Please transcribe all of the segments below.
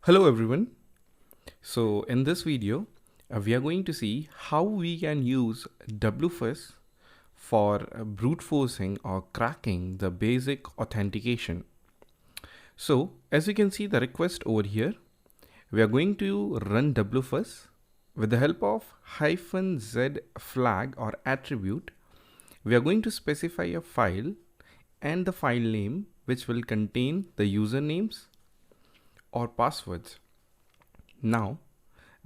Hello everyone. So in this video, we are going to see how we can use Wfuzz for brute forcing or cracking the basic authentication. So as you can see the request over here, we are going to run Wfuzz with the help of -z flag or attribute. We are going to specify a file and the file name which will contain the usernames or passwords. Now,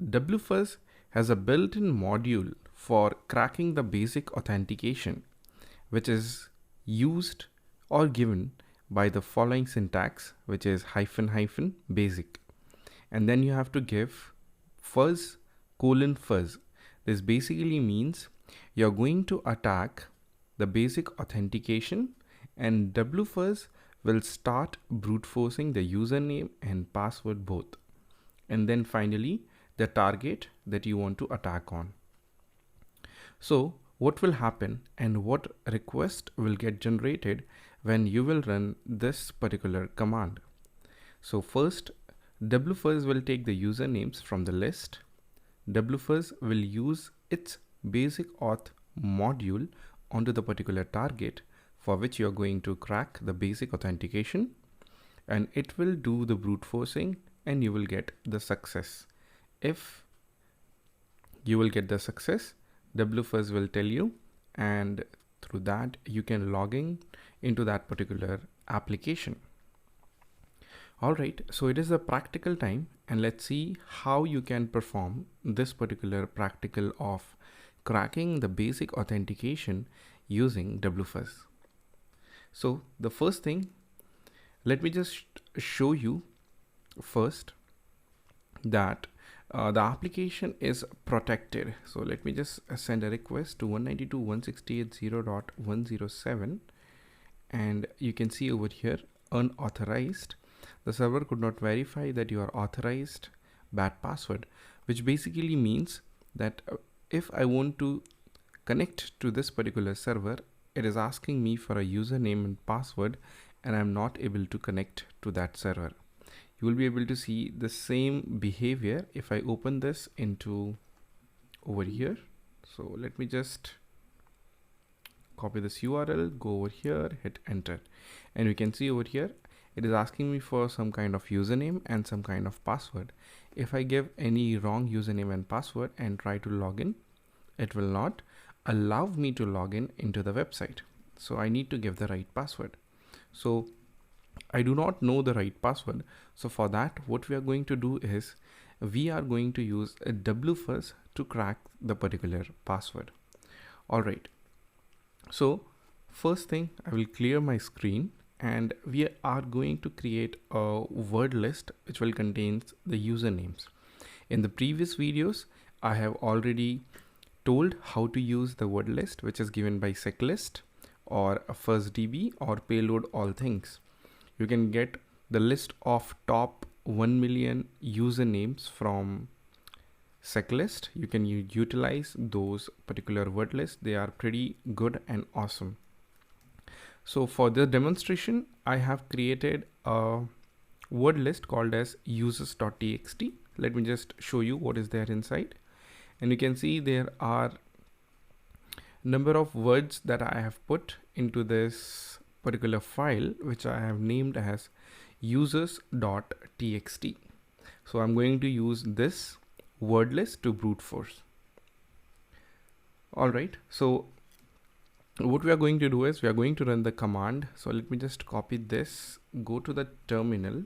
Wfuzz has a built-in module for cracking the basic authentication, which is used or given by the following syntax, which is --basic. And then you have to give fuzz:_fuzz. This basically means you're going to attack the basic authentication, and Wfuzz will start brute forcing the username and password both. And then finally, the target that you want to attack on. So what will happen and what request will get generated when you will run this particular command? So first, Wfuzz will take the usernames from the list. Wfuzz will use its basic auth module onto the particular target for which you are going to crack the basic authentication, and it will do the brute forcing and you will get the success. If you will get the success, Wfuzz will tell you, and through that you can log in into that particular application. Alright, so it is a practical time, and let's see how you can perform this particular practical of cracking the basic authentication using Wfuzz. So the first thing, let me just show you first that the application is protected. So let me just send a request to 192.168.0.107, and you can see over here unauthorized. The server could not verify that you are authorized, bad password, which basically means that if I want to connect to this particular server, it is asking me for a username and password, and I'm not able to connect to that server. You will be able to see the same behavior if I open this into over here. So let me just copy this URL, go over here, hit enter, and you can see over here it is asking me for some kind of username and some kind of password. If I give any wrong username and password and try to log in, it will not allow me to log in into the website. So I need to give the right password. So I do not know the right password. So for that, what we are going to do is we are going to use a Wfuzz to crack the particular password. All right. So first thing, I will clear my screen, and we are going to create a word list which will contain the usernames. In the previous videos, I have already told how to use the word list, which is given by seclist or a fuzzDB or payload all things. You can get the list of top 1 million usernames from seclist. You can utilize those particular word lists. They are pretty good and awesome. So for the demonstration, I have created a word list called as users.txt. Let me just show you what is there inside. And you can see there are number of words that I have put into this particular file, which I have named as users.txt. So I'm going to use this word list to brute force. All right, so what we are going to do is we are going to run the command. So let me just copy this, go to the terminal,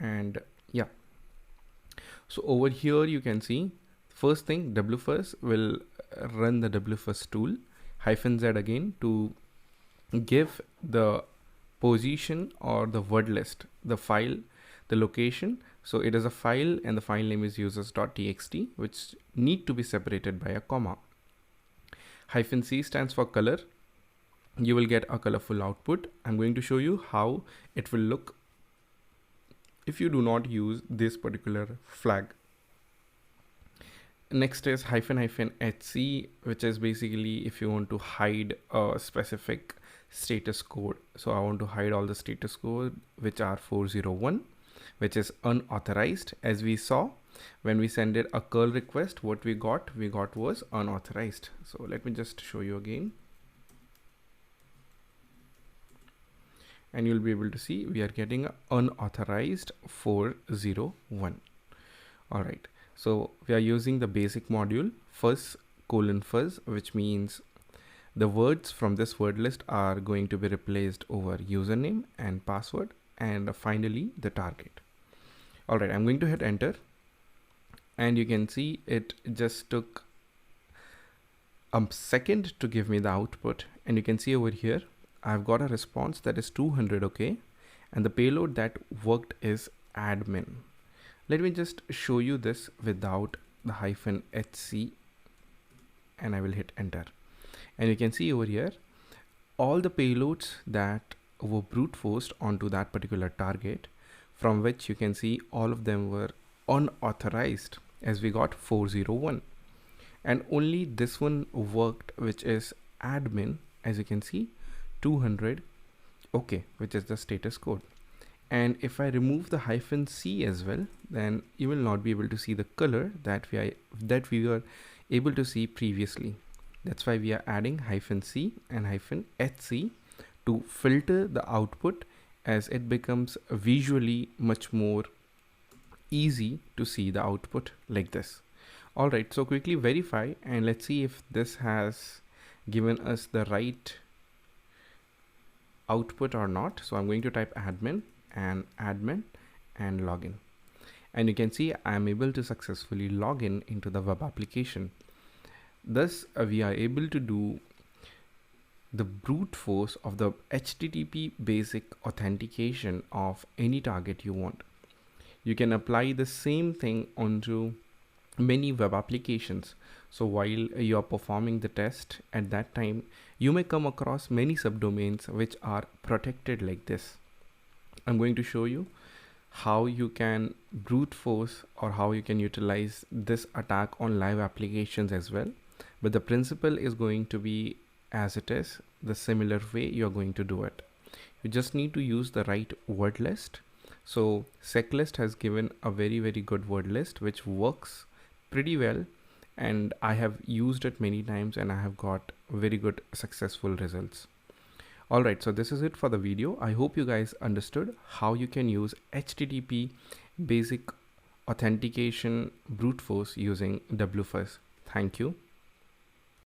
and yeah. So over here you can see first thing, Wfuzz will run the Wfuzz tool -z again to give the position or the word list, the file, the location. So it is a file and the file name is users.txt, which need to be separated by a comma. -c stands for color. You will get a colorful output. I'm going to show you how it will look if you do not use this particular flag. Next is -hc, which is basically if you want to hide a specific status code. So I want to hide all the status code which are 401. which is unauthorized. As we saw when we sent it a curl request, what we got was unauthorized. So let me just show you again, and you'll be able to see we are getting unauthorized 401. All right, so we are using the basic module Wfuzz, which means the words from this word list are going to be replaced over username and password, and finally the target. All right, I'm going to hit enter, and you can see it just took a second to give me the output, and you can see over here I've got a response that is 200. Okay, and the payload that worked is admin. Let me just show you this without the -HC, and I will hit enter, and you can see over here all the payloads that were brute forced onto that particular target, from which you can see all of them were unauthorized, as we got 401, and only this one worked, which is admin, as you can see 200. Okay, which is the status code. And if I remove the -C as well, then you will not be able to see the color that we were able to see previously. That's why we are adding -C and -HC to filter the output, as it becomes visually much more easy to see the output like this. All right, so quickly verify and let's see if this has given us the right output or not. So I'm going to type admin and login, and you can see I'm able to successfully log in into the web application. Thus we are able to do the brute force of the HTTP basic authentication of any target you want. You can apply the same thing onto many web applications. So while you're performing the test, at that time you may come across many subdomains which are protected like this. I'm going to show you how you can brute force or how you can utilize this attack on live applications as well, but the principle is going to be as it is, the similar way you're going to do it. You just need to use the right word list. So seclist has given a very good word list which works pretty well, and I have used it many times and I have got very good successful results. All right, so this is it for the video. I hope you guys understood how you can use HTTP basic authentication brute force using Wfuzz. Thank you.